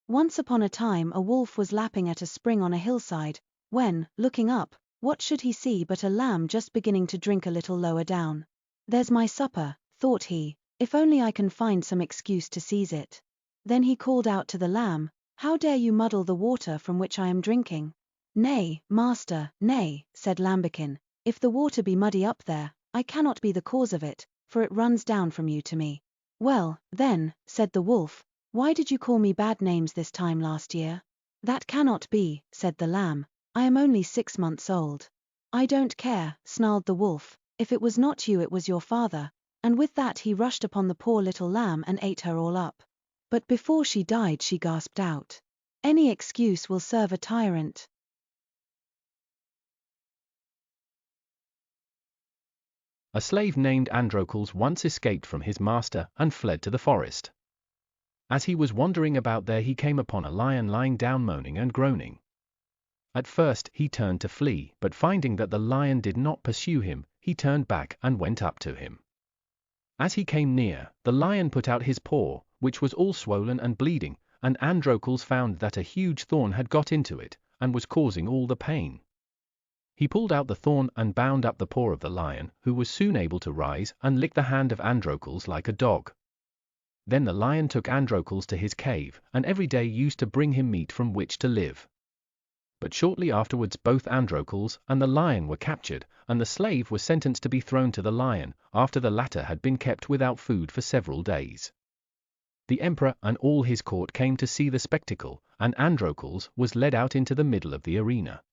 Once upon a time a wolf was lapping at a spring on a hillside, when, looking up, what should he see but a lamb just beginning to drink a little lower down. "There's my supper," thought he, "if only I can find some excuse to seize it." Then he called out to the lamb, "How dare you muddle the water from which I am drinking?" "Nay, master, nay," said Lambikin, "if the water be muddy up there, I cannot be the cause of it, for it runs down from you to me." "Well, then," said the wolf, "why did you call me bad names this time last year?" "That cannot be," said the lamb, "I am only 6 months old." "I don't care," snarled the wolf, "if it was not you it was your father," and with that he rushed upon the poor little lamb and ate her all up. But before she died she gasped out, "Any excuse will serve a tyrant." A slave named Androcles once escaped from his master and fled to the forest. As he was wandering about there he came upon a lion lying down moaning and groaning. At first he turned to flee, but finding that the lion did not pursue him, he turned back and went up to him. As he came near, the lion put out his paw, which was all swollen and bleeding, and Androcles found that a huge thorn had got into it, and was causing all the pain. He pulled out the thorn and bound up the paw of the lion, who was soon able to rise and lick the hand of Androcles like a dog. Then the lion took Androcles to his cave, and every day used to bring him meat from which to live. But shortly afterwards both Androcles and the lion were captured, and the slave was sentenced to be thrown to the lion, after the latter had been kept without food for several days. The emperor and all his court came to see the spectacle, and Androcles was led out into the middle of the arena.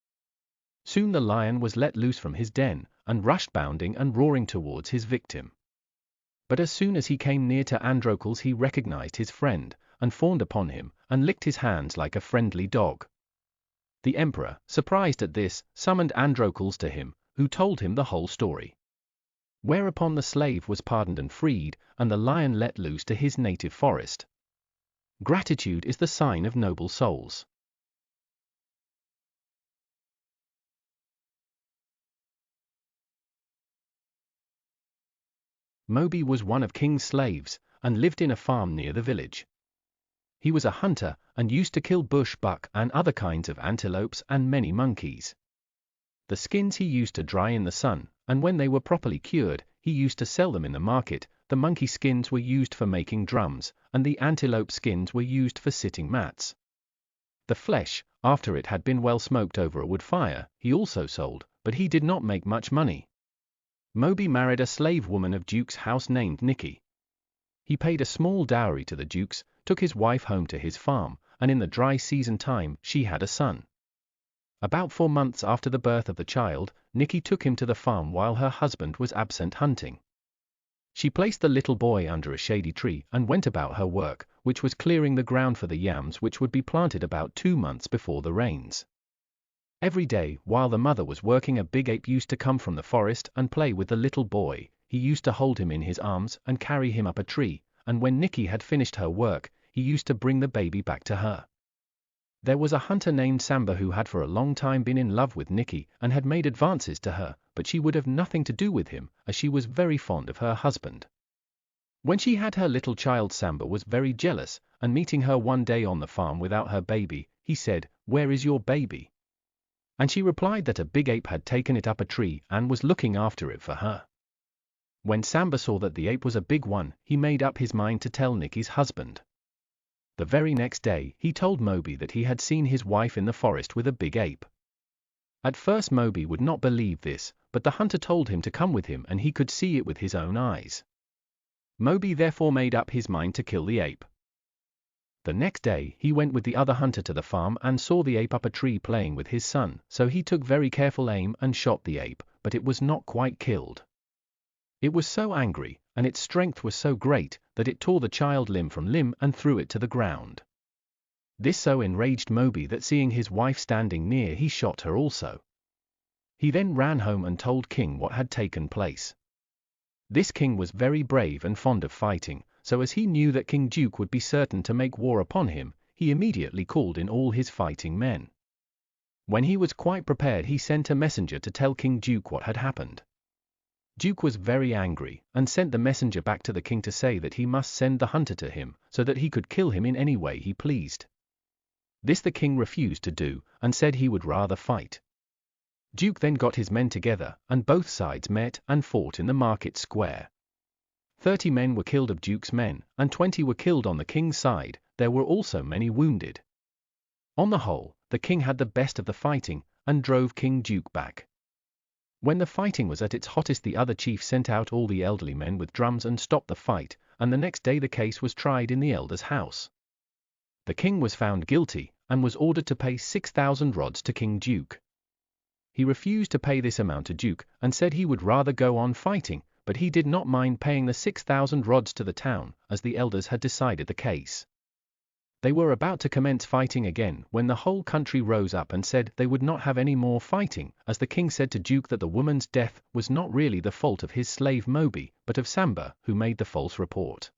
Soon the lion was let loose from his den, and rushed bounding and roaring towards his victim. But as soon as he came near to Androcles he recognized his friend, and fawned upon him, and licked his hands like a friendly dog. The emperor, surprised at this, summoned Androcles to him, who told him the whole story. Whereupon the slave was pardoned and freed, and the lion let loose to his native forest. Gratitude is the sign of noble souls. Moby was one of King's slaves, and lived in a farm near the village. He was a hunter, and used to kill bush buck and other kinds of antelopes and many monkeys. The skins he used to dry in the sun, and when they were properly cured, he used to sell them in the market. The monkey skins were used for making drums, and the antelope skins were used for sitting mats. The flesh, after it had been well smoked over a wood fire, he also sold, but he did not make much money. Moby married a slave woman of Duke's house named Nicky. He paid a small dowry to the Dukes, took his wife home to his farm, and in the dry season time she had a son. About 4 months after the birth of the child, Nicky took him to the farm while her husband was absent hunting. She placed the little boy under a shady tree and went about her work, which was clearing the ground for the yams which would be planted about 2 months before the rains. Every day, while the mother was working, a big ape used to come from the forest and play with the little boy. He used to hold him in his arms and carry him up a tree, and when Nicky had finished her work, he used to bring the baby back to her. There was a hunter named Samba who had for a long time been in love with Nicky and had made advances to her, but she would have nothing to do with him, as she was very fond of her husband. When she had her little child, Samba was very jealous, and meeting her one day on the farm without her baby, he said, "Where is your baby?" And she replied that a big ape had taken it up a tree and was looking after it for her. When Samba saw that the ape was a big one, he made up his mind to tell Nicky's husband. The very next day, he told Moby that he had seen his wife in the forest with a big ape. At first Moby would not believe this, but the hunter told him to come with him and he could see it with his own eyes. Moby therefore made up his mind to kill the ape. The next day, he went with the other hunter to the farm and saw the ape up a tree playing with his son, so he took very careful aim and shot the ape, but it was not quite killed. It was so angry, and its strength was so great, that it tore the child limb from limb and threw it to the ground. This so enraged Moby that seeing his wife standing near he shot her also. He then ran home and told King what had taken place. This king was very brave and fond of fighting, so as he knew that King Duke would be certain to make war upon him, he immediately called in all his fighting men. When he was quite prepared he sent a messenger to tell King Duke what had happened. Duke was very angry, and sent the messenger back to the king to say that he must send the hunter to him, so that he could kill him in any way he pleased. This the king refused to do, and said he would rather fight. Duke then got his men together, and both sides met and fought in the market square. 30 men were killed of Duke's men, and 20 were killed on the king's side. There were also many wounded. On the whole, the king had the best of the fighting, and drove King Duke back. When the fighting was at its hottest, the other chief sent out all the elderly men with drums and stopped the fight, and the next day the case was tried in the elder's house. The king was found guilty, and was ordered to pay 6,000 rods to King Duke. He refused to pay this amount to Duke, and said he would rather go on fighting, but he did not mind paying the 6,000 rods to the town, as the elders had decided the case. They were about to commence fighting again when the whole country rose up and said they would not have any more fighting, as the king said to Duke that the woman's death was not really the fault of his slave Moby, but of Samba, who made the false report.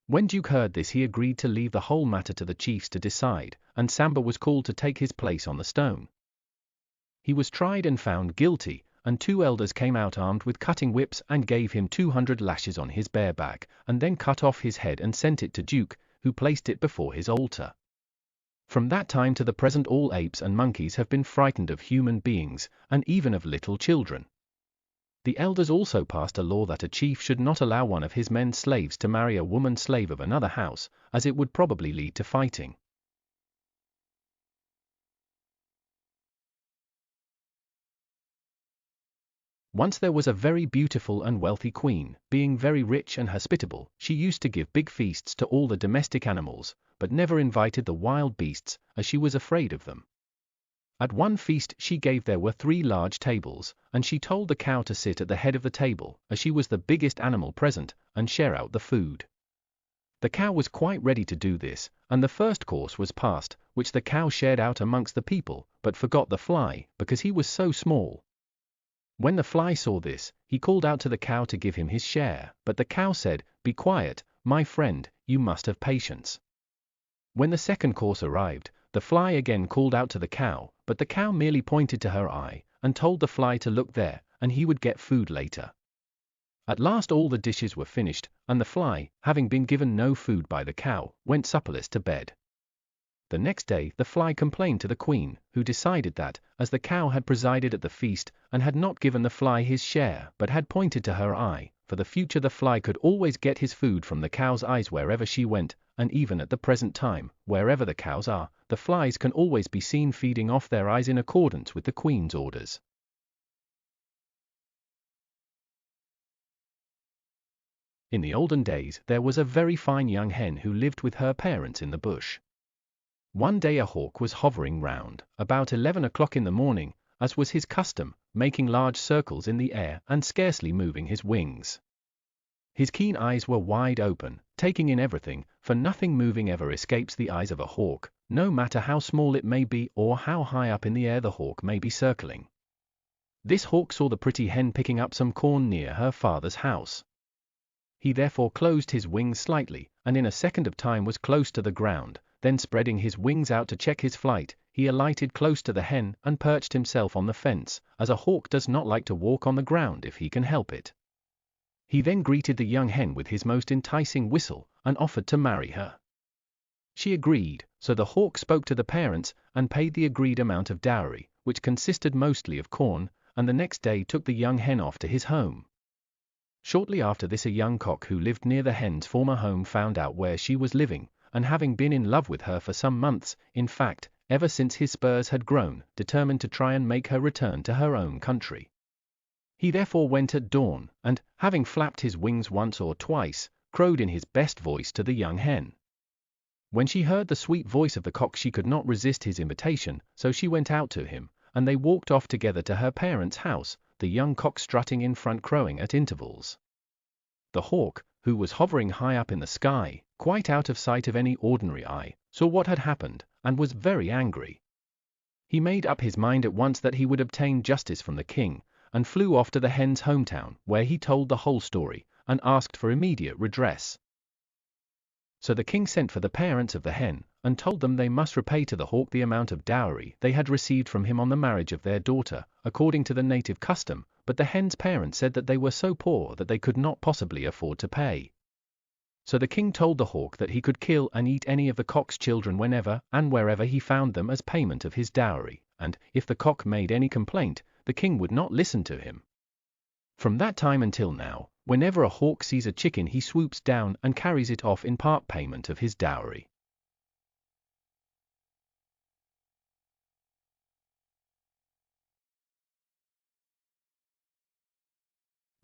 When Duke heard this, he agreed to leave the whole matter to the chiefs to decide, and Samba was called to take his place on the stone. He was tried and found guilty, and 2 elders came out armed with cutting whips and gave him 200 lashes on his bare back, and then cut off his head and sent it to Duke, who placed it before his altar. From that time to the present, all apes and monkeys have been frightened of human beings, and even of little children. The elders also passed a law that a chief should not allow one of his men slaves to marry a woman slave of another house, as it would probably lead to fighting. Once there was a very beautiful and wealthy queen. Being very rich and hospitable, she used to give big feasts to all the domestic animals, but never invited the wild beasts, as she was afraid of them. At one feast she gave there were 3 large tables, and she told the cow to sit at the head of the table, as she was the biggest animal present, and share out the food. The cow was quite ready to do this, and the first course was passed, which the cow shared out amongst the people, but forgot the fly, because he was so small. When the fly saw this, he called out to the cow to give him his share, but the cow said, "Be quiet, my friend, you must have patience." When the second course arrived, the fly again called out to the cow, but the cow merely pointed to her eye, and told the fly to look there, and he would get food later. At last all the dishes were finished, and the fly, having been given no food by the cow, went supperless to bed. The next day the fly complained to the queen, who decided that, as the cow had presided at the feast, and had not given the fly his share but had pointed to her eye, for the future the fly could always get his food from the cow's eyes wherever she went, and even at the present time, wherever the cows are, the flies can always be seen feeding off their eyes in accordance with the queen's orders. In the olden days there was a very fine young hen who lived with her parents in the bush. One day a hawk was hovering round, about 11 o'clock in the morning, as was his custom, making large circles in the air and scarcely moving his wings. His keen eyes were wide open, taking in everything, for nothing moving ever escapes the eyes of a hawk, no matter how small it may be or how high up in the air the hawk may be circling. This hawk saw the pretty hen picking up some corn near her father's house. He therefore closed his wings slightly, and in a second of time was close to the ground. Then spreading his wings out to check his flight, he alighted close to the hen and perched himself on the fence, as a hawk does not like to walk on the ground if he can help it. He then greeted the young hen with his most enticing whistle, and offered to marry her. She agreed, so the hawk spoke to the parents, and paid the agreed amount of dowry, which consisted mostly of corn, and the next day took the young hen off to his home. Shortly after this a young cock who lived near the hen's former home found out where she was living, and having been in love with her for some months, in fact, ever since his spurs had grown, determined to try and make her return to her own country. He therefore went at dawn, and, having flapped his wings once or twice, crowed in his best voice to the young hen. When she heard the sweet voice of the cock she could not resist his invitation, so she went out to him, and they walked off together to her parents' house, the young cock strutting in front crowing at intervals. The hawk, who was hovering high up in the sky, quite out of sight of any ordinary eye, saw what had happened, and was very angry. He made up his mind at once that he would obtain justice from the king, and flew off to the hen's hometown, where he told the whole story, and asked for immediate redress. So the king sent for the parents of the hen, and told them they must repay to the hawk the amount of dowry they had received from him on the marriage of their daughter, according to the native custom, but the hen's parents said that they were so poor that they could not possibly afford to pay. So the king told the hawk that he could kill and eat any of the cock's children whenever and wherever he found them as payment of his dowry, and if the cock made any complaint, the king would not listen to him. From that time until now, whenever a hawk sees a chicken he swoops down and carries it off in part payment of his dowry.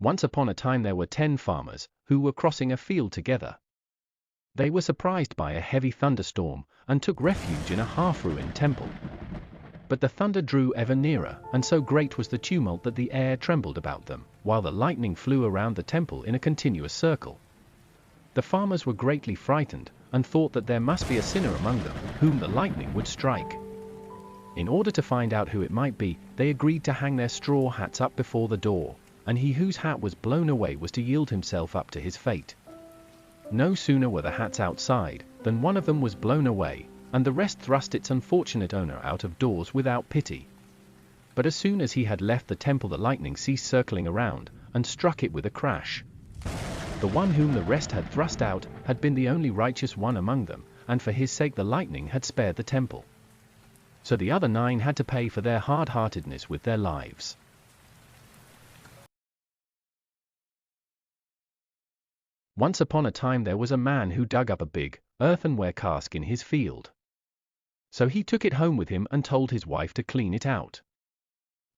Once upon a time there were 10 farmers, who were crossing a field together. They were surprised by a heavy thunderstorm, and took refuge in a half-ruined temple. But the thunder drew ever nearer, and so great was the tumult that the air trembled about them, while the lightning flew around the temple in a continuous circle. The farmers were greatly frightened, and thought that there must be a sinner among them, whom the lightning would strike. In order to find out who it might be, they agreed to hang their straw hats up before the door, and he whose hat was blown away was to yield himself up to his fate. No sooner were the hats outside, than one of them was blown away, and the rest thrust its unfortunate owner out of doors without pity. But as soon as he had left the temple the lightning ceased circling around, and struck it with a crash. The one whom the rest had thrust out had been the only righteous one among them, and for his sake the lightning had spared the temple. So the other 9 had to pay for their hard-heartedness with their lives. Once upon a time there was a man who dug up a big, earthenware cask in his field. So he took it home with him and told his wife to clean it out.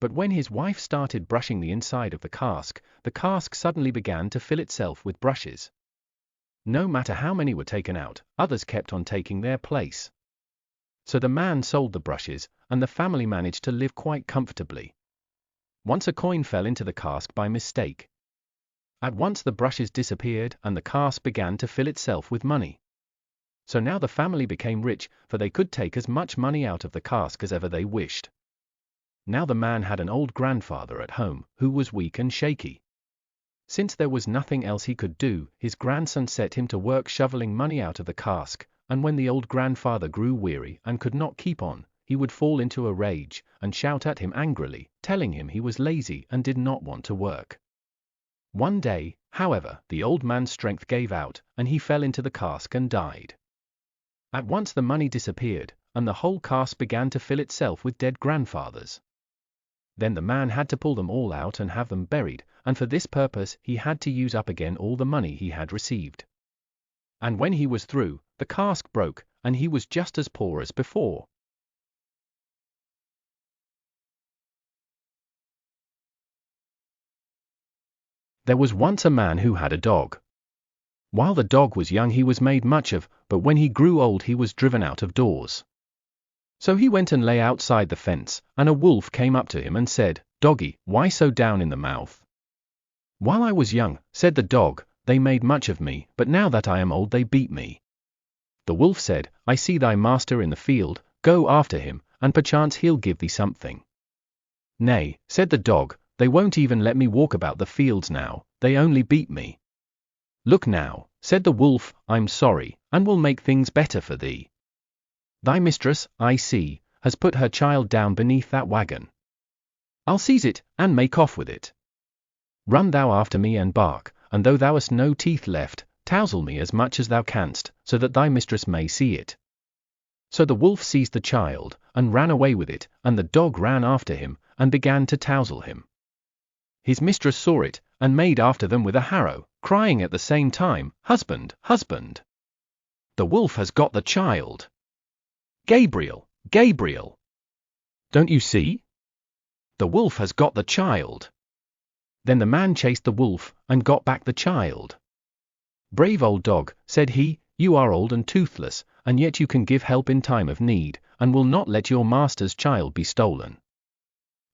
But when his wife started brushing the inside of the cask suddenly began to fill itself with brushes. No matter how many were taken out, others kept on taking their place. So the man sold the brushes, and the family managed to live quite comfortably. Once a coin fell into the cask by mistake. At once the brushes disappeared, and the cask began to fill itself with money. So now the family became rich, for they could take as much money out of the cask as ever they wished. Now the man had an old grandfather at home, who was weak and shaky. Since there was nothing else he could do, his grandson set him to work shoveling money out of the cask, and when the old grandfather grew weary and could not keep on, he would fall into a rage, and shout at him angrily, telling him he was lazy and did not want to work. One day, however, the old man's strength gave out, and he fell into the cask and died. At once the money disappeared, and the whole cask began to fill itself with dead grandfathers. Then the man had to pull them all out and have them buried, and for this purpose he had to use up again all the money he had received. And when he was through, the cask broke, and he was just as poor as before. There was once a man who had a dog. While the dog was young he was made much of, but when he grew old he was driven out of doors. So he went and lay outside the fence, and a wolf came up to him and said, "Doggy, why so down in the mouth?" "While I was young," said the dog, "they made much of me, but now that I am old they beat me." The wolf said, "I see thy master in the field, go after him, and perchance he'll give thee something." "Nay," said the dog, "they won't even let me walk about the fields now, they only beat me." "Look now," said the wolf, "I'm sorry, and will make things better for thee. Thy mistress, I see, has put her child down beneath that wagon. I'll seize it, and make off with it. Run thou after me and bark, and though thou hast no teeth left, touzle me as much as thou canst, so that thy mistress may see it." So the wolf seized the child, and ran away with it, and the dog ran after him, and began to touzle him. His mistress saw it, and made after them with a harrow, crying at the same time, "Husband, husband! The wolf has got the child! Gabriel, Gabriel! Don't you see? The wolf has got the child!" Then the man chased the wolf, and got back the child. "Brave old dog," said he, "you are old and toothless, and yet you can give help in time of need, and will not let your master's child be stolen."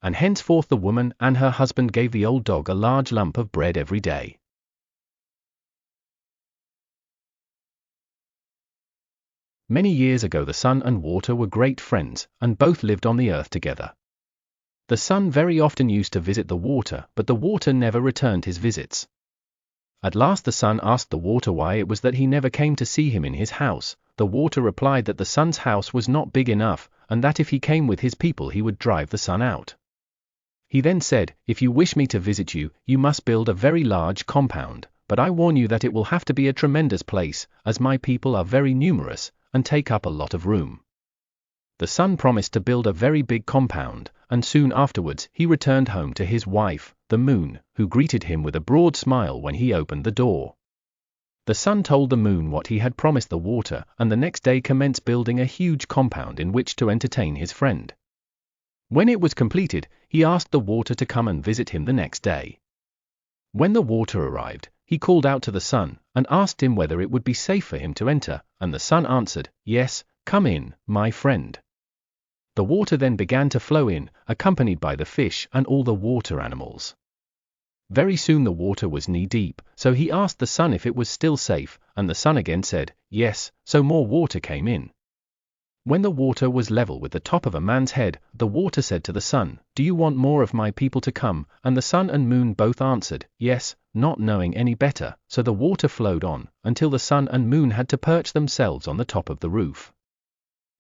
And henceforth the woman and her husband gave the old dog a large lump of bread every day. Many years ago the sun and water were great friends, and both lived on the earth together. The sun very often used to visit the water, but the water never returned his visits. At last the sun asked the water why it was that he never came to see him in his house. The water replied that the sun's house was not big enough, and that if he came with his people he would drive the sun out. He then said, "If you wish me to visit you, you must build a very large compound, but I warn you that it will have to be a tremendous place, as my people are very numerous, and take up a lot of room. The son promised to build a very big compound, and soon afterwards he returned home to his wife, the moon, who greeted him with a broad smile when he opened the door. The sun told the moon what he had promised the water, and the next day commenced building a huge compound in which to entertain his friend. When it was completed, he asked the water to come and visit him the next day. When the water arrived, he called out to the sun, and asked him whether it would be safe for him to enter, and the sun answered, "Yes, come in, my friend." The water then began to flow in, accompanied by the fish and all the water animals. Very soon the water was knee-deep, so he asked the sun if it was still safe, and the sun again said, "Yes," so more water came in. When the water was level with the top of a man's head, the water said to the sun, "Do you want more of my people to come?" And the sun and moon both answered, "Yes," not knowing any better, so the water flowed on, until the sun and moon had to perch themselves on the top of the roof.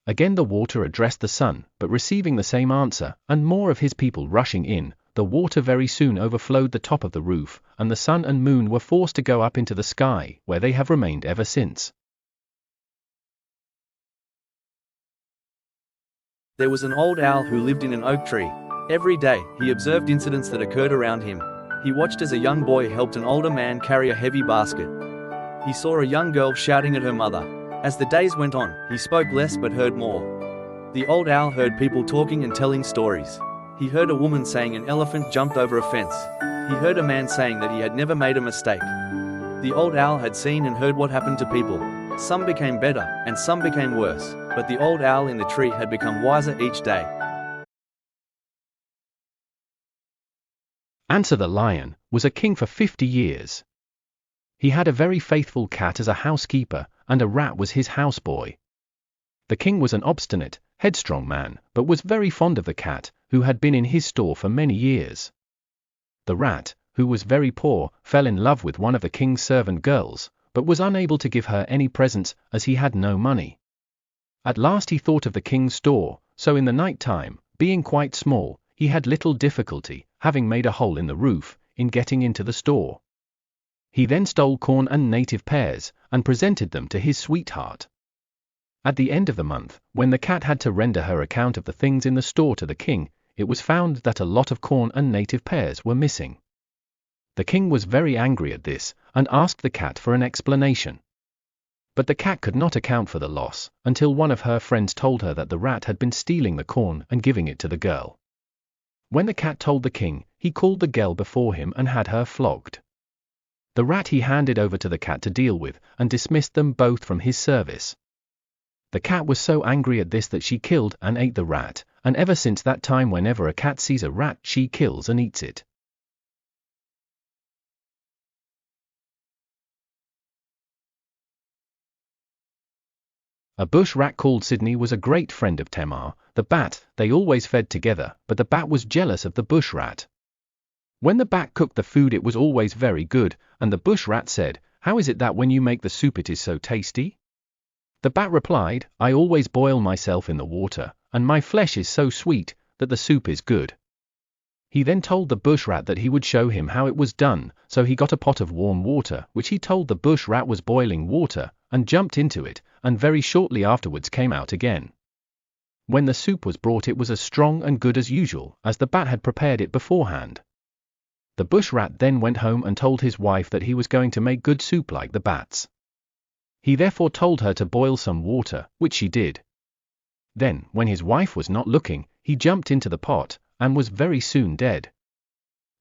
Again the water addressed the sun, but receiving the same answer, and more of his people rushing in, the water very soon overflowed the top of the roof, and the sun and moon were forced to go up into the sky, where they have remained ever since. There was an old owl who lived in an oak tree. Every day, he observed incidents that occurred around him. He watched as a young boy helped an older man carry a heavy basket. He saw a young girl shouting at her mother. As the days went on, he spoke less but heard more. The old owl heard people talking and telling stories. He heard a woman saying an elephant jumped over a fence. He heard a man saying that he had never made a mistake. The old owl had seen and heard what happened to people. Some became better, and some became worse, but the old owl in the tree had become wiser each day. Answer the Lion was a king for 50 years. He had a very faithful cat as a housekeeper, and a rat was his houseboy. The king was an obstinate, headstrong man, but was very fond of the cat, who had been in his store for many years. The rat, who was very poor, fell in love with one of the king's servant girls, but was unable to give her any presents, as he had no money. At last he thought of the king's store, so in the night time, being quite small, he had little difficulty, having made a hole in the roof, in getting into the store. He then stole corn and native pears, and presented them to his sweetheart. At the end of the month, when the cat had to render her account of the things in the store to the king, it was found that a lot of corn and native pears were missing. The king was very angry at this, and asked the cat for an explanation. But the cat could not account for the loss, until one of her friends told her that the rat had been stealing the corn and giving it to the girl. When the cat told the king, he called the girl before him and had her flogged. The rat he handed over to the cat to deal with, and dismissed them both from his service. The cat was so angry at this that she killed and ate the rat, and ever since that time whenever a cat sees a rat she kills and eats it. A bush rat called Sydney was a great friend of Tamar, the bat. They always fed together, but the bat was jealous of the bush rat. When the bat cooked the food it was always very good, and the bush rat said, "How is it that when you make the soup it is so tasty?" The bat replied, "I always boil myself in the water, and my flesh is so sweet, that the soup is good." He then told the bush rat that he would show him how it was done, so he got a pot of warm water, which he told the bush rat was boiling water, and jumped into it, and very shortly afterwards came out again. When the soup was brought it was as strong and good as usual, as the bat had prepared it beforehand. The bush rat then went home and told his wife that he was going to make good soup like the bat's. He therefore told her to boil some water, which she did. Then, when his wife was not looking, he jumped into the pot, and was very soon dead.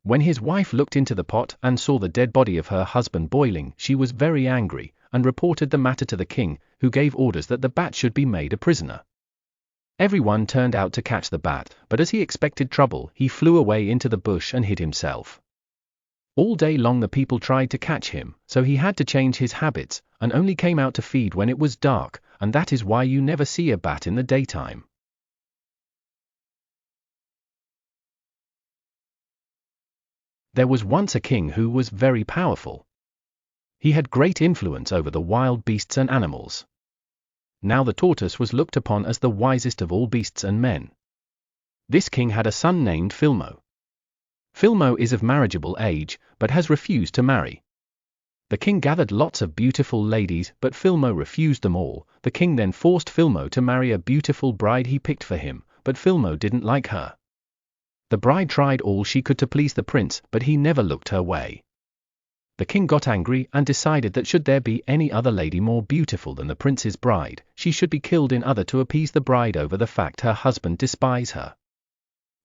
When his wife looked into the pot and saw the dead body of her husband boiling, she was very angry, and reported the matter to the king, who gave orders that the bat should be made a prisoner. Everyone turned out to catch the bat, but as he expected trouble, he flew away into the bush and hid himself. All day long the people tried to catch him, so he had to change his habits, and only came out to feed when it was dark, and that is why you never see a bat in the daytime. There was once a king who was very powerful. He had great influence over the wild beasts and animals. Now the tortoise was looked upon as the wisest of all beasts and men. This king had a son named Filmo. Filmo is of marriageable age, but has refused to marry. The king gathered lots of beautiful ladies, but Filmo refused them all. The king then forced Filmo to marry a beautiful bride he picked for him, but Filmo didn't like her. The bride tried all she could to please the prince, but he never looked her way. The king got angry and decided that should there be any other lady more beautiful than the prince's bride, she should be killed in order to appease the bride over the fact her husband despised her.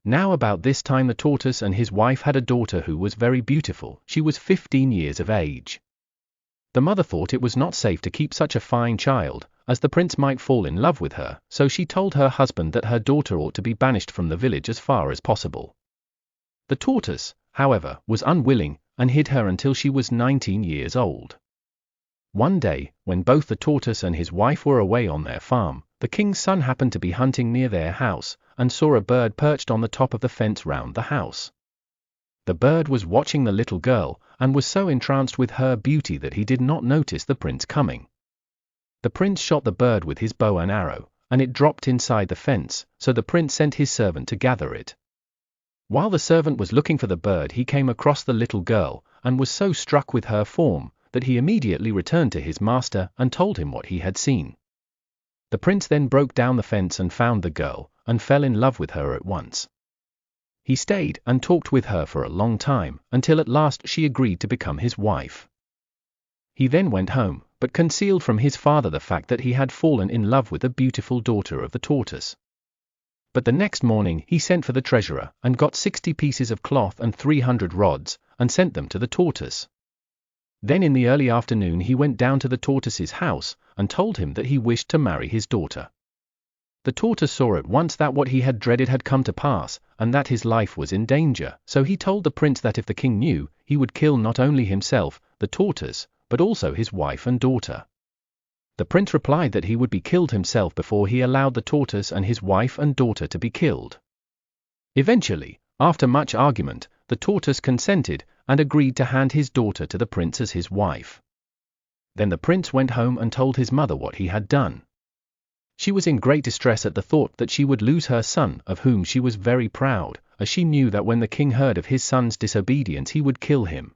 Now about this time the tortoise and his wife had a daughter who was very beautiful. She was 15 years of age. The mother thought it was not safe to keep such a fine child, as the prince might fall in love with her, so she told her husband that her daughter ought to be banished from the village as far as possible. The tortoise, however, was unwilling, and hid her until she was 19 years old. One day, when both the tortoise and his wife were away on their farm, the king's son happened to be hunting near their house, and saw a bird perched on the top of the fence round the house. The bird was watching the little girl, and was so entranced with her beauty that he did not notice the prince coming. The prince shot the bird with his bow and arrow, and it dropped inside the fence, so the prince sent his servant to gather it. While the servant was looking for the bird, he came across the little girl, and was so struck with her form, that he immediately returned to his master and told him what he had seen. The prince then broke down the fence and found the girl, and fell in love with her at once. He stayed and talked with her for a long time, until at last she agreed to become his wife. He then went home, but concealed from his father the fact that he had fallen in love with a beautiful daughter of the tortoise. But the next morning he sent for the treasurer, and got 60 pieces of cloth and 300 rods, and sent them to the tortoise. Then in the early afternoon he went down to the tortoise's house, and told him that he wished to marry his daughter. The tortoise saw at once that what he had dreaded had come to pass, and that his life was in danger, so he told the prince that if the king knew, he would kill not only himself, the tortoise, but also his wife and daughter. The prince replied that he would be killed himself before he allowed the tortoise and his wife and daughter to be killed. Eventually, after much argument, the tortoise consented, and agreed to hand his daughter to the prince as his wife. Then the prince went home and told his mother what he had done. She was in great distress at the thought that she would lose her son, of whom she was very proud, as she knew that when the king heard of his son's disobedience he would kill him.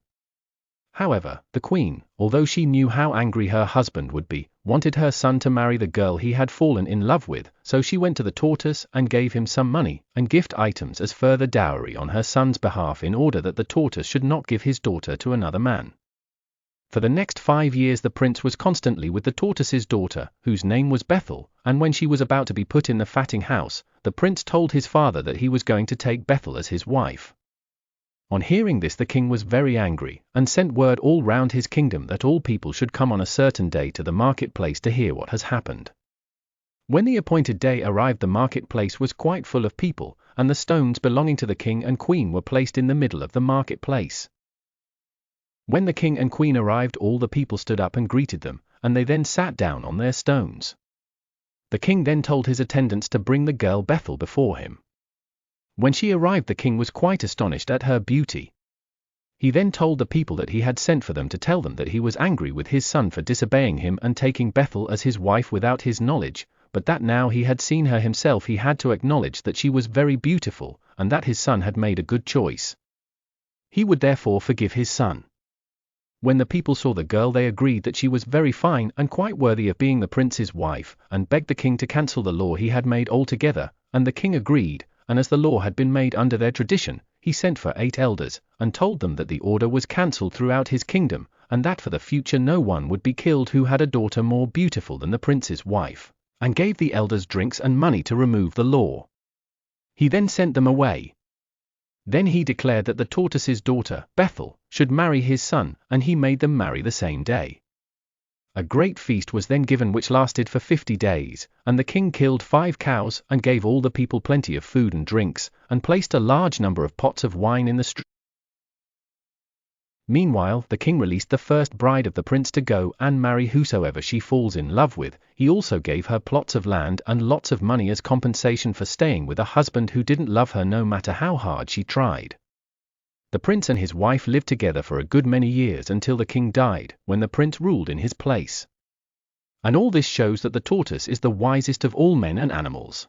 However, the queen, although she knew how angry her husband would be, wanted her son to marry the girl he had fallen in love with, so she went to the tortoise and gave him some money and gift items as further dowry on her son's behalf, in order that the tortoise should not give his daughter to another man. For the next 5 years the prince was constantly with the tortoise's daughter, whose name was Bethel, and when she was about to be put in the fatting house, the prince told his father that he was going to take Bethel as his wife. On hearing this the king was very angry, and sent word all round his kingdom that all people should come on a certain day to the marketplace to hear what has happened. When the appointed day arrived the marketplace was quite full of people, and the stones belonging to the king and queen were placed in the middle of the marketplace. When the king and queen arrived, all the people stood up and greeted them, and they then sat down on their stones. The king then told his attendants to bring the girl Bethel before him. When she arrived the king was quite astonished at her beauty. He then told the people that he had sent for them to tell them that he was angry with his son for disobeying him and taking Bethel as his wife without his knowledge, but that now he had seen her himself he had to acknowledge that she was very beautiful, and that his son had made a good choice. He would therefore forgive his son. When the people saw the girl they agreed that she was very fine and quite worthy of being the prince's wife, and begged the king to cancel the law he had made altogether, and the king agreed, and as the law had been made under their tradition, he sent for 8 elders, and told them that the order was cancelled throughout his kingdom, and that for the future no one would be killed who had a daughter more beautiful than the prince's wife, and gave the elders drinks and money to remove the law. He then sent them away. Then he declared that the tortoise's daughter, Bethel, should marry his son, and he made them marry the same day. A great feast was then given which lasted for 50 days, and the king killed 5 cows and gave all the people plenty of food and drinks, and placed a large number of pots of wine in the street. Meanwhile, the king released the first bride of the prince to go and marry whosoever she falls in love with. He also gave her plots of land and lots of money as compensation for staying with a husband who didn't love her no matter how hard she tried. The prince and his wife lived together for a good many years until the king died, when the prince ruled in his place. And all this shows that the tortoise is the wisest of all men and animals.